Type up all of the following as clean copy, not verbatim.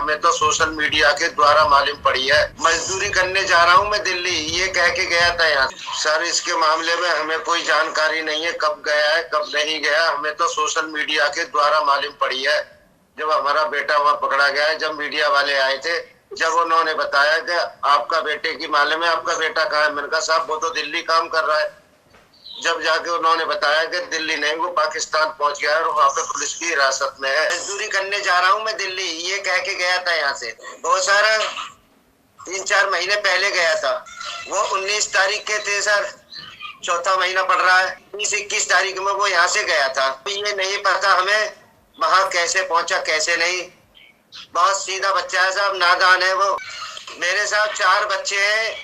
हमें तो social media के द्वारा मालूम पड़ी है। मजदूरी करने जा रहा हूँ मैं दिल्ली, ये कह के गया था यहाँ। सर इसके मामले में हमें कोई जानकारी नहीं है, कब गया है कब नहीं गया। हमें तो सोशल मीडिया के द्वारा मालूम पड़ी है। जब हमारा बेटा वहाँ पकड़ा गया है, जब मीडिया वाले आए थे, जब उन्होंने बताया कि आपका बेटे की मालूम है, आपका बेटा कहाँ है। मैंने कहा साहब वो तो दिल्ली काम कर रहा है। जब जाके उन्होंने बताया कि दिल्ली नहीं, वो पाकिस्तान पहुंच गया और वहाँ पे पुलिस की हिरासत में है। मजदूरी करने जा रहा हूँ मैं दिल्ली, ये कह के गया था यहाँ से। बहुत सारा 3-4 महीने पहले गया था। वो 19 तारीख के थे सर, चौथा महीना पड़ रहा है। 20-21 तारीख में वो यहाँ से गया था। ये नहीं पता हमें वहाँ कैसे पहुंचा कैसे नहीं। बहुत सीधा बच्चा है साहब, नादान है वो। मेरे साथ 4 बच्चे हैं,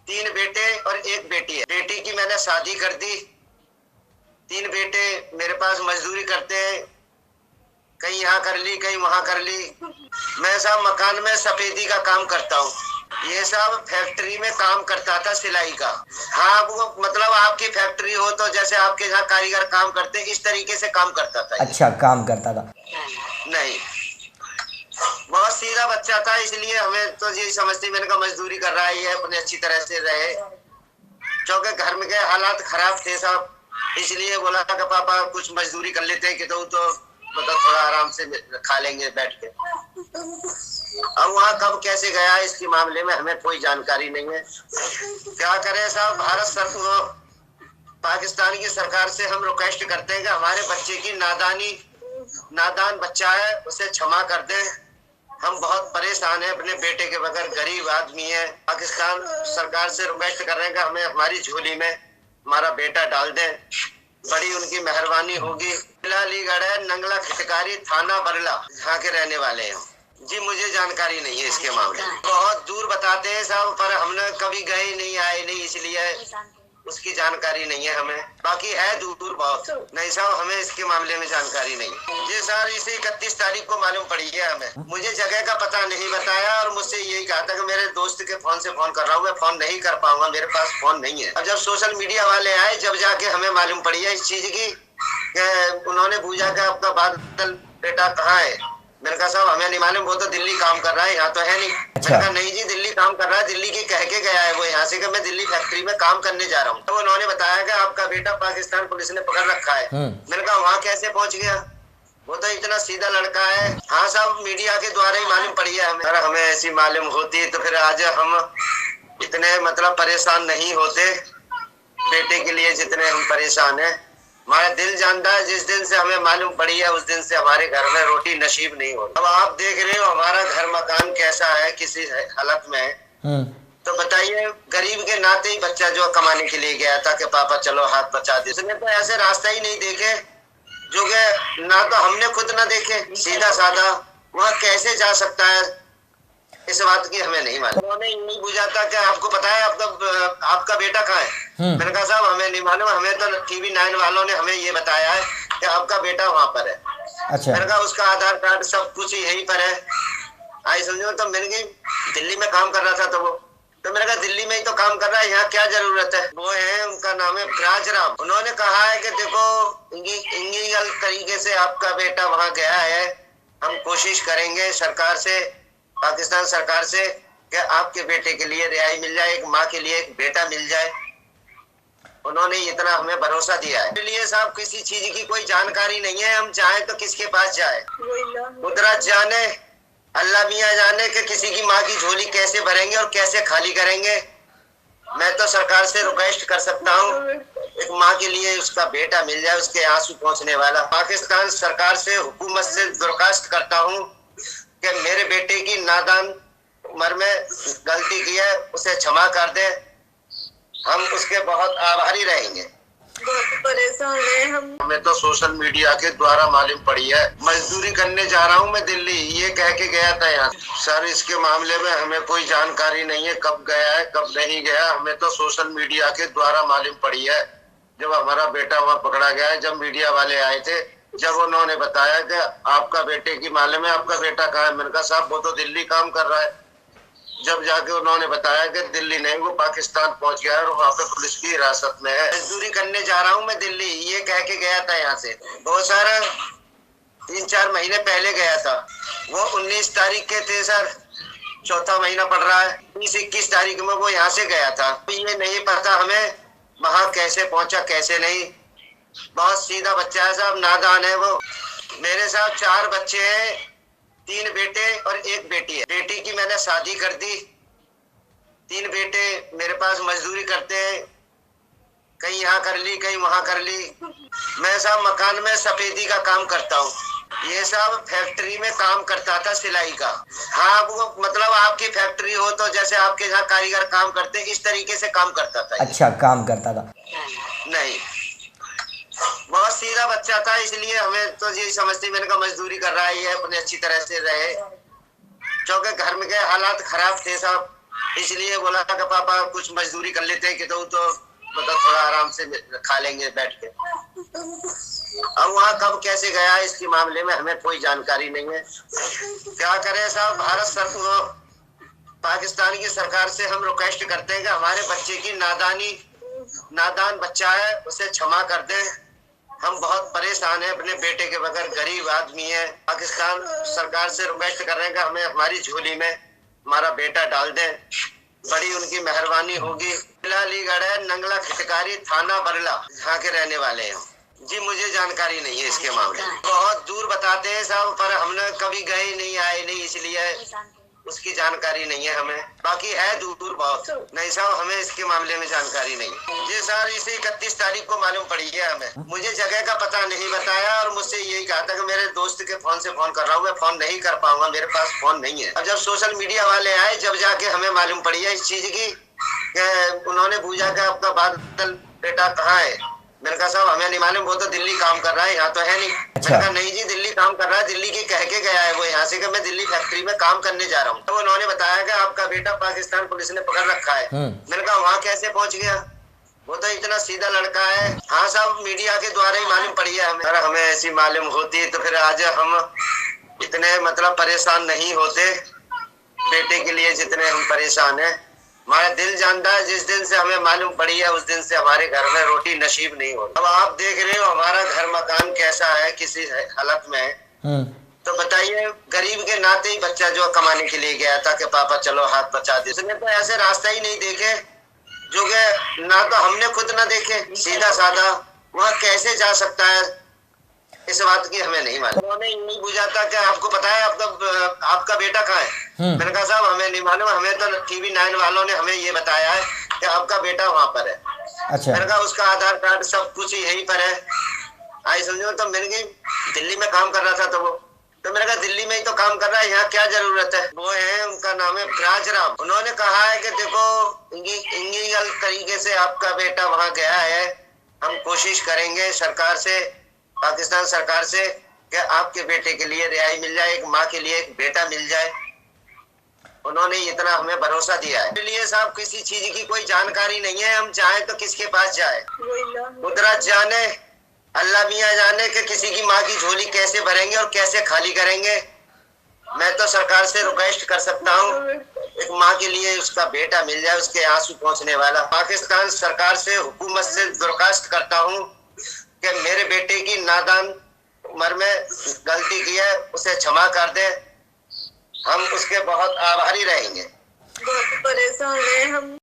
3 बेटे और 1 बेटी है। बेटी की मैंने शादी कर दी। 3 बेटे मेरे पास मजदूरी करते हैं, कहीं यहाँ कर ली कहीं वहां कर ली। मैं साहब मकान में सफेदी का काम करता हूँ। ये सब फैक्ट्री में काम करता था, सिलाई का। हाँ वो मतलब आपकी फैक्ट्री हो तो जैसे आपके यहाँ कारीगर काम करते, इस तरीके से काम करता था। अच्छा, काम करता था। नहीं, बहुत सीधा बच्चा था, इसलिए हमें तो यही समझती। मैंने कहा मजदूरी कर रहा है ये, अपने अच्छी तरह से रहे, क्योंकि घर में के हालात खराब थे साहब। इसलिए बोला कि पापा कुछ मजदूरी कर लेते हैं कि तो मतलब थोड़ा आराम से खा लेंगे बैठ के। अब वहाँ कब कैसे गया इसके मामले में हमें कोई जानकारी नहीं है। क्या करें साहब, भारत सरकार पाकिस्तान की सरकार से हम रिक्वेस्ट करते हैं कि हमारे बच्चे की नादान बच्चा है, उसे क्षमा कर दें। हम बहुत परेशान हैं अपने बेटे के बगैर, गरीब आदमी है। पाकिस्तान सरकार से रिक्वेस्ट कर रहे हैं कि हमें हमारी झोली में हमारा बेटा डाल दें, बड़ी उनकी मेहरबानी होगी। जिला अलीगढ़ है, नंगला खिटकारी, थाना बरला, यहाँ के रहने वाले हैं जी। मुझे जानकारी नहीं है इसके मामले में। बहुत दूर बताते हैं साहब, पर हमने कभी गए नहीं आए नहीं, इसलिए उसकी जानकारी नहीं है हमें। बाकी है दूर बहुत। नहीं साहब हमें इसके मामले में जानकारी नहीं। ये सर इसे 31 तारीख को मालूम पड़ी है हमें। मुझे जगह का पता नहीं बताया और मुझसे यही कहा था कि मेरे दोस्त के फोन से फोन कर रहा हूँ, मैं फोन नहीं कर पाऊंगा, मेरे पास फोन नहीं है। अब जब सोशल मीडिया वाले आए, जब जाके हमें मालूम पड़ी है इस चीज की, उन्होंने पूछा कि आपका बादल बेटा कहाँ है। मैंने कहा साहब हमें नहीं मालूम, वो तो दिल्ली काम कर रहा है, यहाँ तो है नहीं। अच्छा। मैंने कहा नहीं जी दिल्ली काम कर रहा है, दिल्ली की कह के गया है वो यहाँ से कि मैं दिल्ली फैक्ट्री में काम करने जा रहा हूँ। तो उन्होंने बताया कि आपका बेटा पाकिस्तान पुलिस ने पकड़ रखा है। मैंने कहा वहाँ कैसे पहुँच गया, वो तो इतना सीधा लड़का है। हाँ साहब मीडिया के द्वारा ही मालूम पड़ी है हमें। अगर हमें ऐसी मालूम होती तो फिर आज हम इतने मतलब परेशान नहीं होते बेटे के लिए जितने हम परेशान है। हमारा दिल जानता है, जिस दिन से हमें मालूम पड़ी है उस दिन से हमारे घर में रोटी नसीब नहीं होती। अब आप देख रहे हो हमारा घर मकान कैसा है, किसी हालत में है। तो बताइए, गरीब के नाते ही बच्चा जो कमाने के लिए गया था कि पापा चलो हाथ बचा दे, उसने तो ऐसे रास्ता ही नहीं देखे जो कि ना तो हमने खुद ना देखे। सीधा साधा वहाँ कैसे जा सकता है, इस बात की हमें नहीं मालूम। उन्होंने नहीं पूछा था कि आपको पता है आपका बेटा कहाँ है। मैंने कहा साहब हमें नहीं मालूम, हमें तो टीवी 9 वालों ने हमें ये बताया है कि आपका बेटा वहाँ पर है। अच्छा। मैंने कहा उसका आधार कार्ड सब कुछ यहीं पर है। आई समझो। तो मैंने कहा दिल्ली में काम कर रहा था तो मैंने कहा दिल्ली में ही तो काम कर रहा है, यहाँ क्या जरूरत है। वो है, उनका नाम है ब्राजराम। उन्होंने कहा है कि देखो इलीगल तरीके से आपका बेटा वहाँ गया है, हम कोशिश करेंगे सरकार से, पाकिस्तान सरकार से, कि आपके बेटे के लिए रिहाई मिल जाए, एक माँ के लिए एक बेटा मिल जाए। उन्होंने इतना हमें भरोसा दिया है। इसलिए साहब किसी चीज की कोई जानकारी नहीं है। हम चाहे तो किसके पास जाए, कुदरत जाने, अल्लाह मियाँ जाने कि किसी की माँ की झोली कैसे भरेंगे और कैसे खाली करेंगे। मैं तो सरकार से रिक्वेस्ट कर सकता हूँ एक माँ के लिए उसका बेटा मिल जाए, उसके आंसू पहुँचने वाला। पाकिस्तान सरकार से, हुकूमत से दरख्वास्त करता हूँ कि मेरे बेटे की नादान उम्र में गलती की है, उसे क्षमा कर दे। हम उसके बहुत आभारी रहेंगे। बहुत परेशान है हम। हमें तो सोशल मीडिया के द्वारा मालूम पड़ी है। मजदूरी करने जा रहा हूँ मैं दिल्ली, ये कह के गया था यहाँ। सर इसके मामले में हमें कोई जानकारी नहीं है, कब गया है कब नहीं गया। हमें तो सोशल मीडिया के द्वारा मालूम पड़ी है। जब हमारा बेटा वहाँ पकड़ा गया है, जब मीडिया वाले आए थे, जब उन्होंने बताया कि आपका बेटे की मालूम है, आपका बेटा कहाँ है। मैंने कहा साहब वो तो दिल्ली काम कर रहा है। जब जाके उन्होंने बताया कि दिल्ली नहीं, वो पाकिस्तान पहुंच गया और वहाँ पे पुलिस की हिरासत में है। मजदूरी करने जा रहा हूँ मैं दिल्ली, ये कह के गया था यहाँ से। बहुत सारा 3-4 महीने पहले गया था। वो 19 तारीख के थे सर, चौथा महीना पड़ रहा है। 20-21 तारीख में वो यहाँ से गया था। ये नहीं पता हमें वहां कैसे पहुंचा कैसे नहीं। बहुत सीधा बच्चा है साहब, नादान है वो। मेरे साथ 4 बच्चे हैं, 3 बेटे और 1 बेटी है। बेटी की मैंने शादी कर दी। 3 बेटे मेरे पास मजदूरी करते हैं, कहीं यहाँ कर ली कहीं वहां कर ली। मैं साहब मकान में सफेदी का काम करता हूँ। ये सब फैक्ट्री में काम करता था सिलाई का। हाँ, वो मतलब आपकी फैक्ट्री हो तो जैसे आपके यहाँ कारीगर काम करते इस तरीके से काम करता था। अच्छा, काम करता था। नहीं, बहुत सीधा बच्चा था, इसलिए हमें तो यही समझते मैंने कहा मजदूरी कर रहा है ये, अपने अच्छी तरह से रहे। क्योंकि घर में के हालात खराब थे साहब, इसलिए बोला कि पापा कुछ मजदूरी कर लेते हैं कि तो मतलब थोड़ा आराम से खा लेंगे बैठ के। अब वहाँ कब कैसे गया इसके मामले में हमें कोई जानकारी नहीं है। क्या करें साहब, भारत सरकार पाकिस्तान की सरकार से हम रिक्वेस्ट करते हैं कि हमारे बच्चे की नादान बच्चा है, उसे क्षमा कर दें। हम बहुत परेशान हैं अपने बेटे के बगैर, गरीब आदमी है। पाकिस्तान सरकार से रिक्वेस्ट कर रहे हैं कि हमें हमारी झोली में हमारा बेटा डाल दें, बड़ी उनकी मेहरबानी होगी। जिला अलीगढ़ है, नंगला खिटकारी, थाना बरला, यहाँ के रहने वाले हैं जी। मुझे जानकारी नहीं है इसके मामले में। बहुत दूर बताते हैं साहब, पर हमने कभी गए नहीं आए नहीं, इसलिए उसकी जानकारी नहीं है हमें। बाकी है दूर बहुत। नहीं साहब, हमें इसके मामले में जानकारी नहीं। ये सर इसे 31 तारीख को मालूम पड़ी है हमें। मुझे जगह का पता नहीं बताया और मुझसे यही कहा था कि मेरे दोस्त के फोन से फोन कर रहा हूँ, मैं फोन नहीं कर पाऊंगा, मेरे पास फोन नहीं है। अब जब सोशल मीडिया वाले आए जब जाके हमें मालूम पड़ी है इस चीज की, उन्होंने पूछा कि आपका बादल बेटा कहाँ है। मैंने कहा साहब हमें नहीं मालूम, वो तो दिल्ली काम कर रहा है, यहाँ तो है नहीं। अच्छा। मैंने कहा नहीं जी, दिल्ली काम कर रहा है, दिल्ली की कह के गया है वो यहाँ से कि मैं दिल्ली फैक्ट्री में काम करने जा रहा हूँ। तो उन्होंने बताया कि आपका बेटा पाकिस्तान पुलिस ने पकड़ रखा है। मैंने कहा वहाँ कैसे पहुँच गया, वो तो इतना सीधा लड़का है। हाँ साहब, मीडिया के द्वारा ही मालूम पड़ी है हमें। अगर हमें ऐसी मालूम होती तो फिर आज हम इतने मतलब परेशान नहीं होते, बेटे के लिए जितने हम परेशान है। हमारा दिल जानता है, जिस दिन से हमें मालूम पड़ी है उस दिन से हमारे घर में रोटी नसीब नहीं होती। अब आप देख रहे हो हमारा घर मकान कैसा है, किसी हालत में है। तो बताइए, गरीब के नाते ही बच्चा जो कमाने के लिए गया था कि पापा चलो हाथ बचा दे, उसने तो ऐसे रास्ता ही नहीं देखे जो कि ना तो हमने खुद ना देखे। सीधा साधा वहाँ कैसे जा सकता है, इस बात की हमें नहीं मालूम। उन्होंने नहीं पूछा था कि आपको पता है आपका बेटा कहाँ है। मैंने कहा साहब हमें नहीं मालूम, हमें तो TV 9 वालों ने हमें ये बताया है कि आपका बेटा वहाँ पर है। अच्छा। मैंने कहा उसका आधार कार्ड सब कुछ यहीं पर है। आई समझो, तो मैंने कहा दिल्ली में काम कर रहा था तो मैंने कहा दिल्ली में ही तो काम कर रहा है, यहाँ क्या जरूरत है। वो है, उनका नाम है ब्राजराम। उन्होंने कहा है कि देखो इलीगल तरीके से आपका बेटा वहाँ गया है, हम कोशिश करेंगे सरकार से, पाकिस्तान सरकार से, कि आपके बेटे के लिए रिहाई मिल जाए, एक माँ के लिए एक बेटा मिल जाए। उन्होंने इतना हमें भरोसा दिया है। इसलिए साहब किसी चीज की कोई जानकारी नहीं है, हम चाहे तो किसके पास जाए। कुदरत जाने, अल्लाह मियाँ जाने कि किसी की माँ की झोली कैसे भरेंगे और कैसे खाली करेंगे। मैं तो सरकार से रिक्वेस्ट कर सकता हूँ एक माँ के लिए उसका बेटा मिल जाए, उसके आंसू पहुँचने वाला। पाकिस्तान सरकार से, हुकूमत से दरख्वास्त करता हूँ कि मेरे बेटे की नादान उम्र में गलती की है, उसे क्षमा कर दे। हम उसके बहुत आभारी रहेंगे। बहुत परेशान है हम।